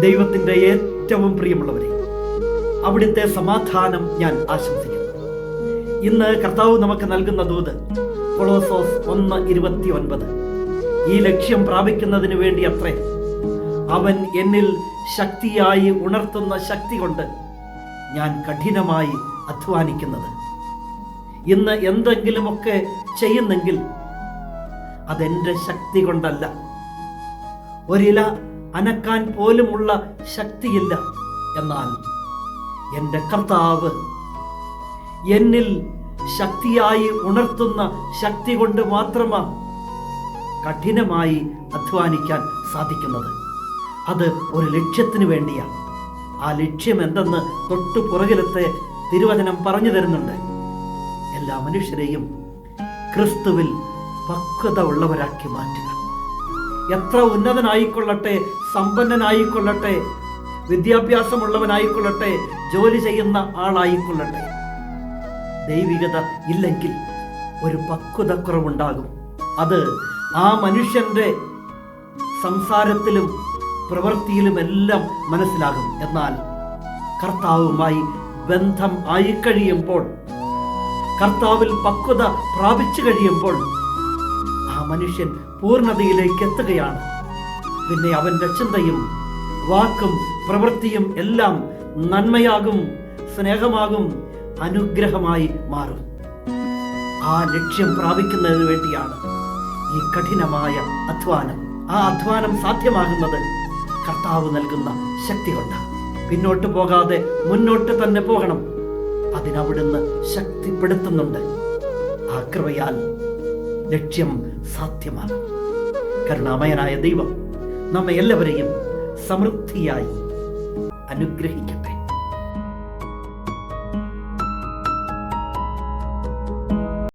ദൈവത്തിൻ്റെ ഏറ്റവും പ്രിയമുള്ളവരെ, അവിടുത്തെ സമാധാനം ഞാൻ ആശംസിക്കുന്നു. ഇന്ന് കർത്താവ് നമുക്ക് നൽകുന്ന ദൂത് കൊളോസോസ് 1:29. ഈ ലക്ഷ്യം പ്രാപിക്കുന്നതിന് വേണ്ടി അത്രേ അവൻ എന്നിൽ ശക്തിയായി ഉണർത്തുന്ന ശക്തി കൊണ്ട് ഞാൻ കഠിനമായി അധ്വാനിക്കുന്നത്. ഇന്ന് എന്തെങ്കിലുമൊക്കെ ചെയ്യുന്നെങ്കിൽ അതെൻ്റെ ശക്തി കൊണ്ടല്ല. ഒരില അനക്കാൻ പോലുമുള്ള ശക്തിയില്ല. എന്നാൽ എൻ്റെ കർത്താവ് എന്നിൽ ശക്തിയായി ഉണർത്തുന്ന ശക്തി കൊണ്ട് മാത്രമാണ് കഠിനമായി അധ്വാനിക്കാൻ സാധിക്കുന്നത്. അത് ഒരു ലക്ഷ്യത്തിന് വേണ്ടിയാണ്. ആ ലക്ഷ്യം എന്തെന്ന് തൊട്ടു പുറകിലത്തെ തിരുവചനം പറഞ്ഞു തരുന്നുണ്ട്. എല്ലാ മനുഷ്യരെയും ക്രിസ്തുവിൽ പക്വത ഉള്ളവരാക്കി മാറ്റുക. എത്ര ഉന്നതനായിക്കൊള്ളട്ടെ, സമ്പന്നനായിക്കൊള്ളട്ടെ, വിദ്യാഭ്യാസമുള്ളവനായിക്കൊള്ളട്ടെ, ജോലി ചെയ്യുന്ന ആളായിക്കൊള്ളട്ടെ, ദൈവികത ഇല്ലെങ്കിൽ ഒരു പക്വതക്കുറവുണ്ടാകും. അത് ആ മനുഷ്യന്റെ സംസാരത്തിലും പ്രവൃത്തിയിലുമെല്ലാം മനസ്സിലാകും. എന്നാൽ കർത്താവുമായി ബന്ധം ആയിക്കഴിയുമ്പോൾ, കർത്താവിൽ പക്വത പ്രാപിച്ചു കഴിയുമ്പോൾ ആ മനുഷ്യൻ പൂർണ്ണതയിലേക്ക് എത്തുകയാണ്. പിന്നെ അവൻ്റെ ചിന്തയും വാക്കും പ്രവൃത്തിയും എല്ലാം നന്മയാകും, സ്നേഹമാകും, അനുഗ്രഹമായി മാറും. ആ ലക്ഷ്യം പ്രാപിക്കുന്നതിന് വേണ്ടിയാണ് ഈ കഠിനമായ അധ്വാനം. ആ അധ്വാനം സാധ്യമാകുന്നത് കർത്താവ് നൽകുന്ന ശക്തി കൊണ്ടാണ്. പിന്നോട്ട് പോകാതെ മുന്നോട്ട് തന്നെ പോകണം. അതിനവിടുന്ന് ശക്തിപ്പെടുത്തുന്നുണ്ട്. ആ കൃപയാൽ ലക്ഷ്യം സാധ്യമാകും. കരുണാമയനായ ദൈവം നമ്മെ എല്ലാവരെയും സമൃദ്ധിയായി അനുഗ്രഹിക്കട്ടെ.